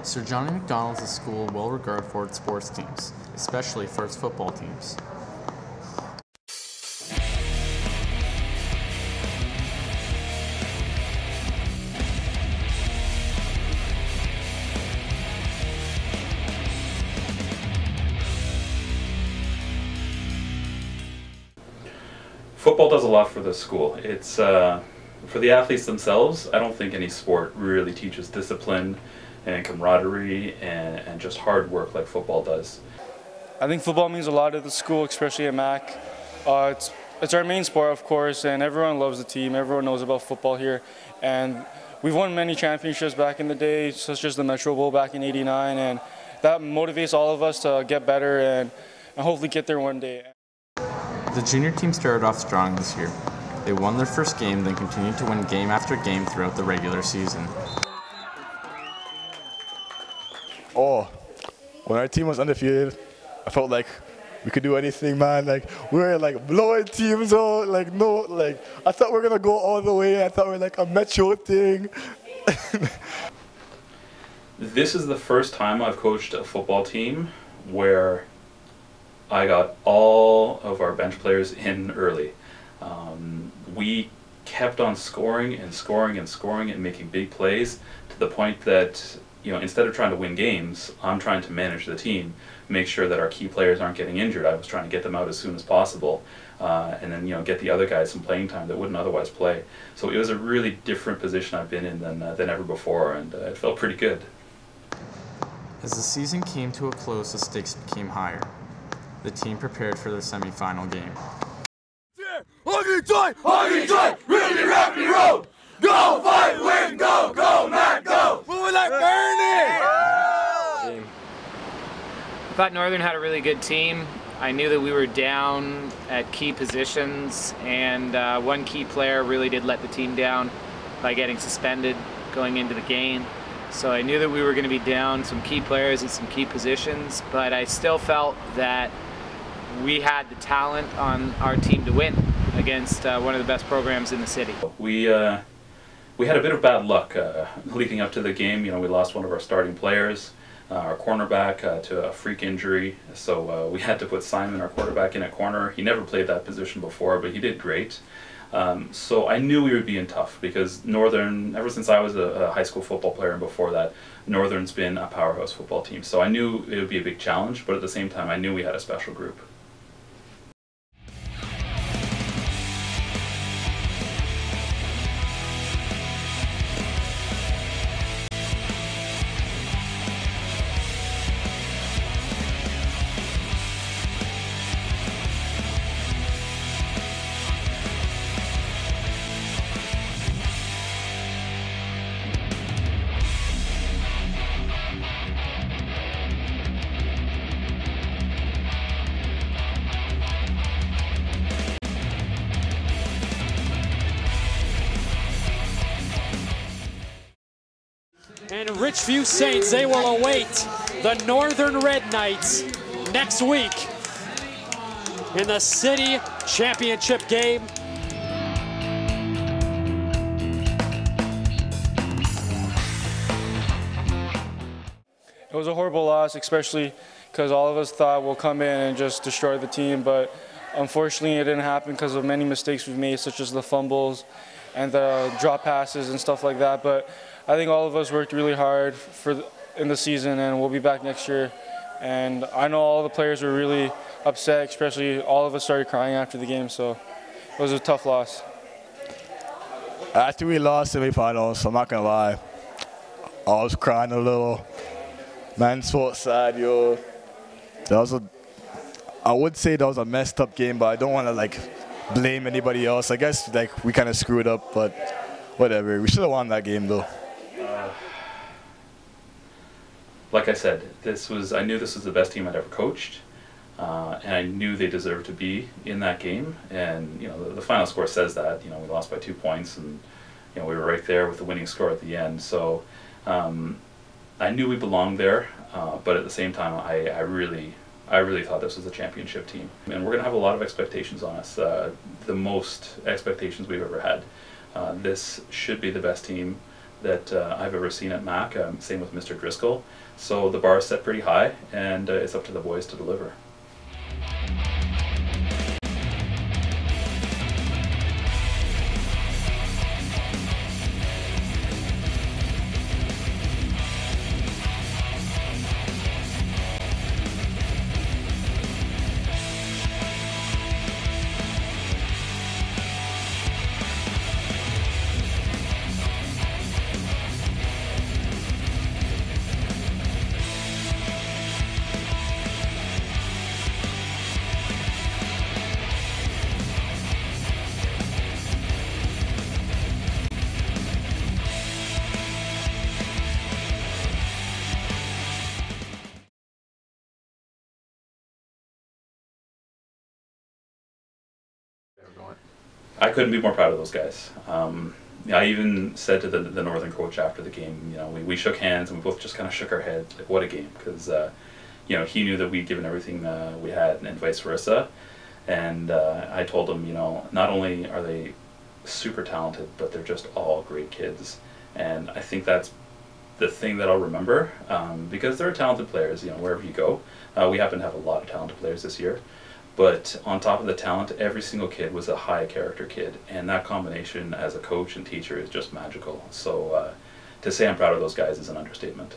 Sir Johnny Macdonald is a school well regarded for its sports teams, especially for its football teams. Football does a lot for the school. It's for the athletes themselves. I don't think any sport really teaches discipline and camaraderie and just hard work like football does. I think football means a lot to the school, especially at Mac. It's our main sport, of course, and everyone loves the team. Everyone knows about football here, and we've won many championships back in the day, such as the Metro Bowl back in '89, and that motivates all of us to get better and hopefully get there one day. The junior team started off strong this year. They won their first game, then continued to win game after game throughout the regular season. Oh, when our team was undefeated, I felt like we could do anything, man. Like, we were like blowing teams out, like no, like I thought we were gonna go all the way. I thought we were like a Metro thing. This is the first time I've coached a football team where I got all of our bench players in early. We kept on scoring and scoring and scoring and making big plays to the point that, you know, instead of trying to win games, I'm trying to manage the team, make sure that our key players aren't getting injured. I was trying to get them out as soon as possible, and then, you know, get the other guys some playing time that wouldn't otherwise play. So it was a really different position I've been in than ever before, and it felt pretty good. As the season came to a close, the stakes became higher. The team prepared for their semifinal game. Hungry joy, really rapidly road. Go fight, win, go, go, Mac, go. Moving like burning. I thought Northern had a really good team. I knew that we were down at key positions, and one key player really did let the team down by getting suspended going into the game. So I knew that we were going to be down some key players in some key positions, but I still felt that we had the talent on our team to win against one of the best programs in the city. We had a bit of bad luck leading up to the game. You know, we lost one of our starting players, our cornerback, to a freak injury. So we had to put Simon, our quarterback, in at corner. He never played that position before, but he did great. So I knew we would be in tough because Northern, ever since I was a high school football player and before that, Northern's been a powerhouse football team. So I knew it would be a big challenge, but at the same time I knew we had a special group. And Richview Saints, they will await the Northern Red Knights next week in the city championship game. It was a horrible loss, especially because all of us thought we'll come in and just destroy the team, but unfortunately it didn't happen because of many mistakes we've made, such as the fumbles and the drop passes and stuff like that. But I think all of us worked really hard in the season, and we'll be back next year. And I know all the players were really upset, especially all of us started crying after the game, so it was a tough loss. After we lost semifinals, I'm not gonna lie, I was crying a little. Man, so sad, yo. I would say that was a messed up game, but I don't want to like blame anybody else. I guess like we kind of screwed up, but whatever. We should have won that game though. Like I said, I knew this was the best team I'd ever coached, and I knew they deserved to be in that game. And you know, the final score says that. You know, we lost by 2 points, and you know, we were right there with the winning score at the end. So I knew we belonged there, but at the same time, I really thought this was a championship team. And we're going to have a lot of expectations on us, the most expectations we've ever had. This should be the best team that I've ever seen at Mac. Same with Mr. Driscoll. So the bar is set pretty high, and it's up to the boys to deliver. I couldn't be more proud of those guys. I even said to the Northern coach after the game, we shook hands and we both just kind of shook our heads, like, what a game, because he knew that we'd given everything we had, and vice versa. And I told him, not only are they super talented, but they're just all great kids. And I think that's the thing that I'll remember, because they're talented players, wherever you go. We happen to have a lot of talented players this year. But on top of the talent, every single kid was a high character kid, and that combination as a coach and teacher is just magical. So to say I'm proud of those guys is an understatement.